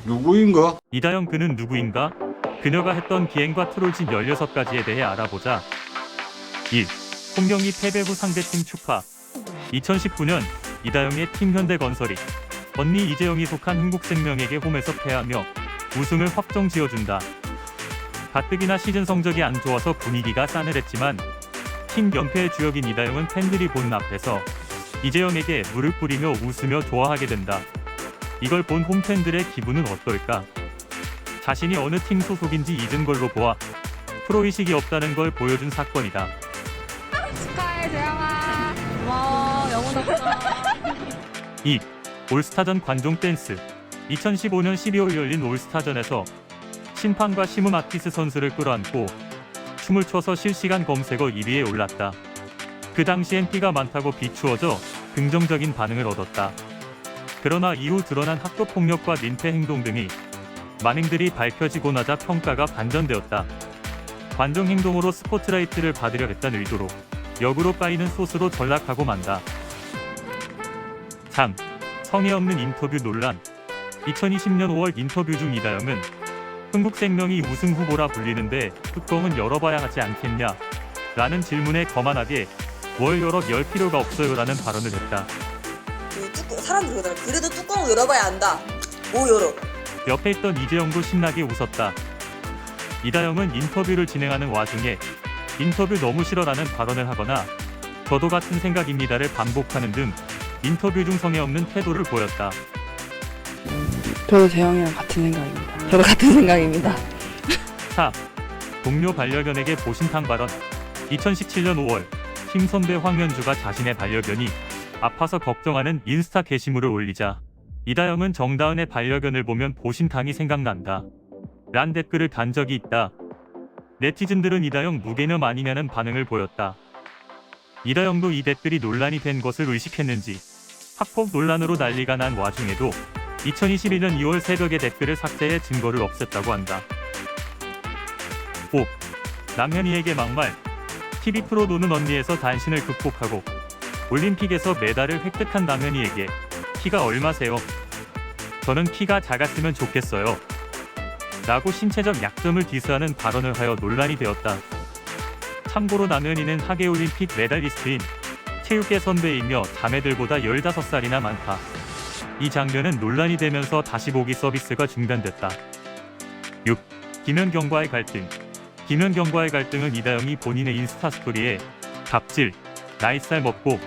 누구인가? 이다영 그는 누구인가? 그녀가 했던 기행과 트롤짓 16가지에 대해 알아보자. 1. 홍경희 패배 후 상대팀 축하. 2019년 이다영의 팀 현대건설이 언니 이재영이 속한 흥국생명에게 홈에서 패하며 우승을 확정 지어준다. 가뜩이나 시즌 성적이 안 좋아서 분위기가 싸늘했지만 팀 연패의 주역인 이다영은 팬들이 보는 앞에서 이재영에게 물을 뿌리며 웃으며 좋아하게 된다. 이걸 본 홈팬들의 기분은 어떨까? 자신이 어느 팀 소속인지 잊은 걸로 보아 프로의식이 없다는 걸 보여준 사건이다. 축하해 재영아. 고마워 영원하구나. 2. 올스타전 관중 댄스. 2015년 12월 열린 올스타전에서 심판과 시무 마티스 선수를 끌어안고 춤을 춰서 실시간 검색어 1위에 올랐다. 그 당시엔 끼가 많다고 비추어져 긍정적인 반응을 얻었다. 그러나 이후 드러난 학교폭력과 민폐 행동 등이 만행들이 밝혀지고 나자 평가가 반전되었다. 관중 행동으로 스포트라이트를 받으려 했다는 의도로 역으로 까이는 소스로 전락하고 만다. 3. 성의 없는 인터뷰 논란. 2020년 5월 인터뷰 중 이다영은 흥국생명이 우승 후보라 불리는데 뚜껑은 열어봐야 하지 않겠냐? 라는 질문에 거만하게 뭘 열 필요가 없어요 라는 발언을 했다. 사람들이 그러더라. 그래도 뚜껑을 열어봐야 안다. 뭐 열어? 옆에 있던 이재영도 신나게 웃었다. 이다영은 인터뷰를 진행하는 와중에 인터뷰 너무 싫어라는 발언을 하거나 저도 같은 생각입니다를 반복하는 등 인터뷰 중 성의 없는 태도를 보였다. 저도 재영이랑 같은 생각입니다. 저도 같은 생각입니다. 4. 동료 반려견에게 보신탕 발언. 2017년 5월 팀 선배 황현주가 자신의 반려견이 아파서 걱정하는 인스타 게시물을 올리자 이다영은 정다은의 반려견을 보면 보신탕이 생각난다 란 댓글을 단 적이 있다. 네티즌들은 이다영 무개념 아니냐는 반응을 보였다. 이다영도 이 댓글이 논란이 된 것을 의식했는지 학폭 논란으로 난리가 난 와중에도 2021년 2월 새벽에 댓글을 삭제해 증거를 없앴다고 한다. 5. 남현이에게 막말. TV 프로 노는 언니에서 단신을 극복하고 올림픽에서 메달을 획득한 남현이에게 키가 얼마세요? 저는 키가 작았으면 좋겠어요. 라고 신체적 약점을 디스하는 발언을 하여 논란이 되었다. 참고로 남현이는 하계올림픽 메달리스트인 체육계 선배이며 자매들보다 15살이나 많다. 이 장면은 논란이 되면서 다시 보기 서비스가 중단됐다. 6. 김연경과의 갈등. 김연경과의 갈등은 이다영이 본인의 인스타 스토리에 갑질, 나이살 먹고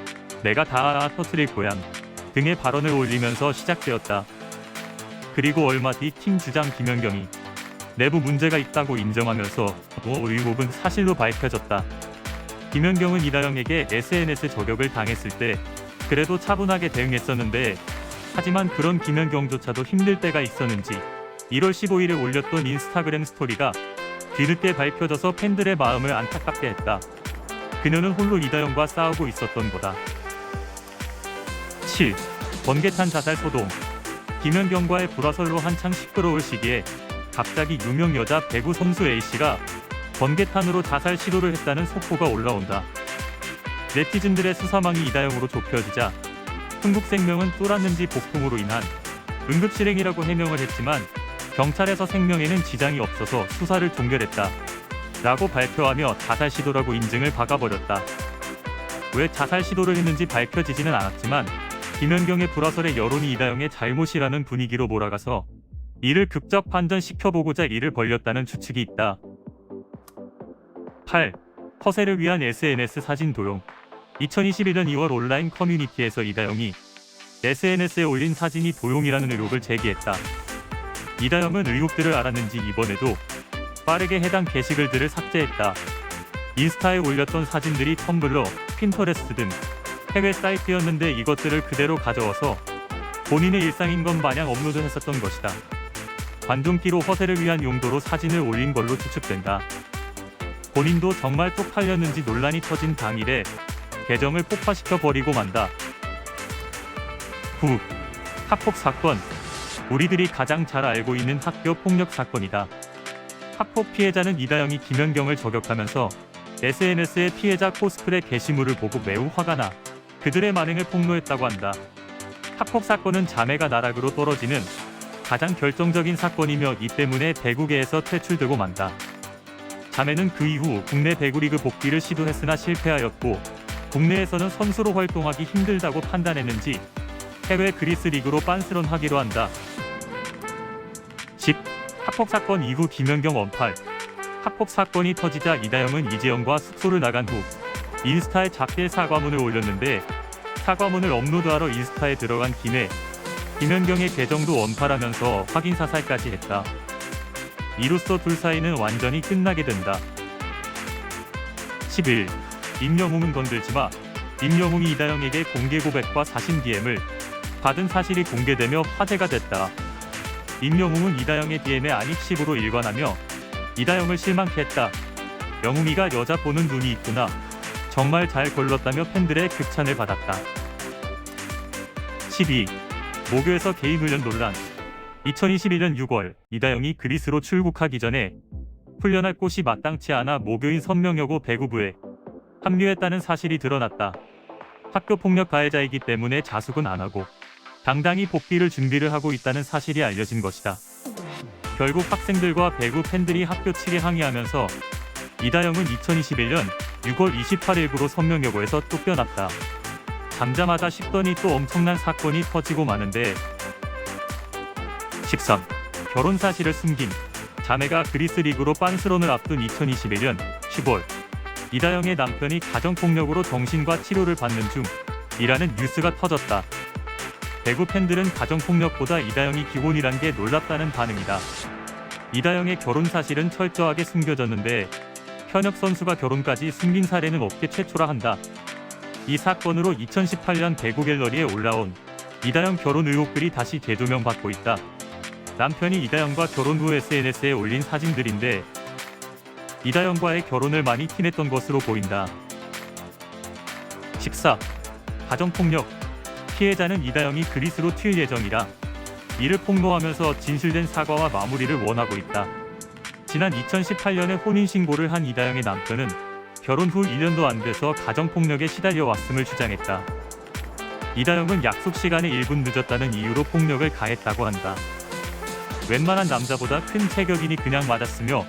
내가 다 터트릴 거야 등의 발언을 올리면서 시작되었다. 그리고 얼마 뒤 팀 주장 김연경이 내부 문제가 있다고 인정하면서 의혹은 사실로 밝혀졌다. 김연경은 이다영에게 SNS 저격을 당했을 때 그래도 차분하게 대응했었는데 하지만 그런 김연경조차도 힘들 때가 있었는지 1월 15일에 올렸던 인스타그램 스토리가 뒤늦게 밝혀져서 팬들의 마음을 안타깝게 했다. 그녀는 홀로 이다영과 싸우고 있었던 거다. 7. 번개탄 자살 소동. 김연경과의 불화설로 한창 시끄러울 시기에 갑자기 유명 여자 배구 선수 A씨가 번개탄으로 자살 시도를 했다는 속보가 올라온다. 네티즌들의 수사망이 이다영으로 좁혀지자 흥국생명은 쫄았는지 폭풍으로 인한 응급실행이라고 해명을 했지만 경찰에서 생명에는 지장이 없어서 수사를 종결했다. 라고 발표하며 자살 시도라고 인증을 박아버렸다. 왜 자살 시도를 했는지 밝혀지지는 않았지만 김연경의 불화설의 여론이 이다영의 잘못이라는 분위기로 몰아가서 이를 극적 반전시켜보고자 일을 벌였다는 추측이 있다. 8. 허세를 위한 SNS 사진 도용. 2021년 2월 온라인 커뮤니티에서 이다영이 SNS에 올린 사진이 도용이라는 의혹을 제기했다. 이다영은 의혹들을 알았는지 이번에도 빠르게 해당 게시글들을 삭제했다. 인스타에 올렸던 사진들이 텀블러, 핀터레스트 등 해외 사이트였는데 이것들을 그대로 가져와서 본인의 일상인 것 마냥 업로드했었던 것이다. 관종기로 허세를 위한 용도로 사진을 올린 걸로 추측된다. 본인도 정말 쪽팔렸는지 논란이 터진 당일에 계정을 폭파시켜버리고 만다. 9. 학폭 사건. 우리들이 가장 잘 알고 있는 학교 폭력 사건이다. 학폭 피해자는 이다영이 김연경을 저격하면서 SNS에 피해자 코스프레 게시물을 보고 매우 화가 나 그들의 만행을 폭로했다고 한다. 학폭 사건은 자매가 나락으로 떨어지는 가장 결정적인 사건이며 이 때문에 배구계에서 퇴출되고 만다. 자매는 그 이후 국내 배구리그 복귀를 시도했으나 실패하였고 국내에서는 선수로 활동하기 힘들다고 판단했는지 해외 그리스 리그로 빤스런하기로 한다. 10. 학폭 사건 이후 김연경 원팔. 학폭 사건이 터지자 이다영은 이재영과 숙소를 나간 후 인스타에 작게 사과문을 올렸는데 사과문을 업로드하러 인스타에 들어간 김에 김연경의 계정도 원팔하면서 확인 사살까지 했다. 이로써 둘 사이는 완전히 끝나게 된다. 11. 임영웅은 건들지마. 임영웅이 이다영에게 공개 고백과 사신 DM을 받은 사실이 공개되며 화제가 됐다. 임영웅은 이다영의 DM에 안익십으로 일관하며 이다영을 실망케 했다. 영웅이가 여자 보는 눈이 있구나. 정말 잘 골랐다며 팬들의 극찬을 받았다. 12. 모교에서 개인 훈련 논란. 2021년 6월 이다영이 그리스로 출국하기 전에 훈련할 곳이 마땅치 않아 모교인 선명여고 배구부에 합류했다는 사실이 드러났다. 학교 폭력 가해자이기 때문에 자숙은 안 하고 당당히 복귀를 준비를 하고 있다는 사실이 알려진 것이다. 결국 학생들과 배구 팬들이 학교 측에 항의하면서 이다영은 2021년 6월 28일부로 선명여고에서 쫓겨났다. 잠자마자 싶더니 또 엄청난 사건이 터지고 마는데. 13. 결혼 사실을 숨긴. 자매가 그리스 리그로 빤스런을 앞둔 2021년 10월 이다영의 남편이 가정폭력으로 정신과 치료를 받는 중이라는 뉴스가 터졌다. 배구 팬들은 가정폭력보다 이다영이 기혼이란 게 놀랍다는 반응이다. 이다영의 결혼 사실은 철저하게 숨겨졌는데 현역 선수가 결혼까지 숨긴 사례는 업계 최초라 한다. 이 사건으로 2018년 배구 갤러리에 올라온 이다영 결혼 의혹들이 다시 재조명받고 있다. 남편이 이다영과 결혼 후 SNS에 올린 사진들인데 이다영과의 결혼을 많이 티냈던 것으로 보인다. 14. 가정폭력. 피해자는 이다영이 그리스로 튈 예정이라 이를 폭로하면서 진실된 사과와 마무리를 원하고 있다. 지난 2018년에 혼인신고를 한 이다영의 남편은 결혼 후 1년도 안 돼서 가정폭력에 시달려 왔음을 주장했다. 이다영은 약속 시간에 1분 늦었다는 이유로 폭력을 가했다고 한다. 웬만한 남자보다 큰 체격이니 그냥 맞았으며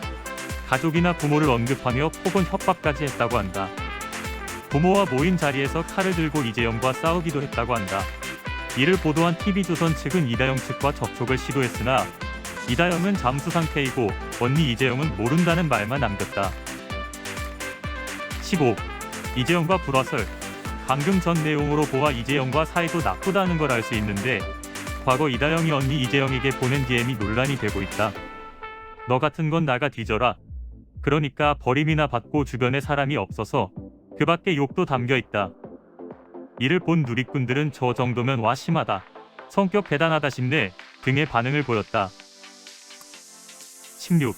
가족이나 부모를 언급하며 폭언 협박까지 했다고 한다. 부모와 모인 자리에서 칼을 들고 이재영과 싸우기도 했다고 한다. 이를 보도한 TV조선 측은 이다영 측과 접촉을 시도했으나 이다영은 잠수 상태이고 언니 이재영은 모른다는 말만 남겼다. 15. 이재영과 불화설. 방금 전 내용으로 보아 이재영과 사이도 나쁘다는 걸 알 수 있는데 과거 이다영이 언니 이재영에게 보낸 DM이 논란이 되고 있다. 너 같은 건 나가 뒤져라. 그러니까 버림이나 받고 주변에 사람이 없어서 그 밖에 욕도 담겨 있다. 이를 본 누리꾼들은 저 정도면 와 심하다. 성격 대단하다 싶네 등의 반응을 보였다. 16.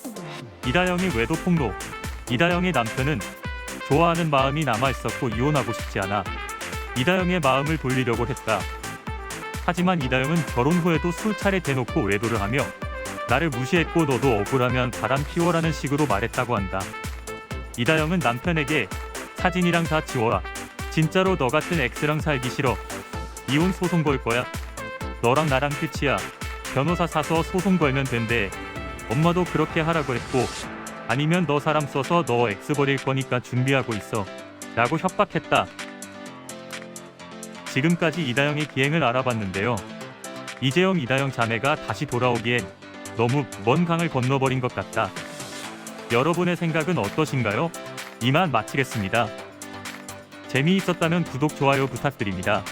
이다영의 외도 폭로. 이다영의 남편은 좋아하는 마음이 남아있었고 이혼하고 싶지 않아 이다영의 마음을 돌리려고 했다. 하지만 이다영은 결혼 후에도 술차례 대놓고 외도를 하며 나를 무시했고 너도 억울하면 바람 피워라는 식으로 말했다고 한다. 이다영은 남편에게 사진이랑 다 지워라. 진짜로 너 같은 엑스랑 살기 싫어. 이혼 소송 걸 거야. 너랑 나랑 끝이야. 변호사 사서 소송 걸면 된대. 엄마도 그렇게 하라고 했고 아니면 너 사람 써서 너 엑스 버릴 거니까 준비하고 있어. 라고 협박했다. 지금까지 이다영의 기행을 알아봤는데요. 이재영 이다영 자매가 다시 돌아오기엔 너무 먼 강을 건너버린 것 같다. 여러분의 생각은 어떠신가요? 이만 마치겠습니다. 재미있었다면 구독, 좋아요 부탁드립니다.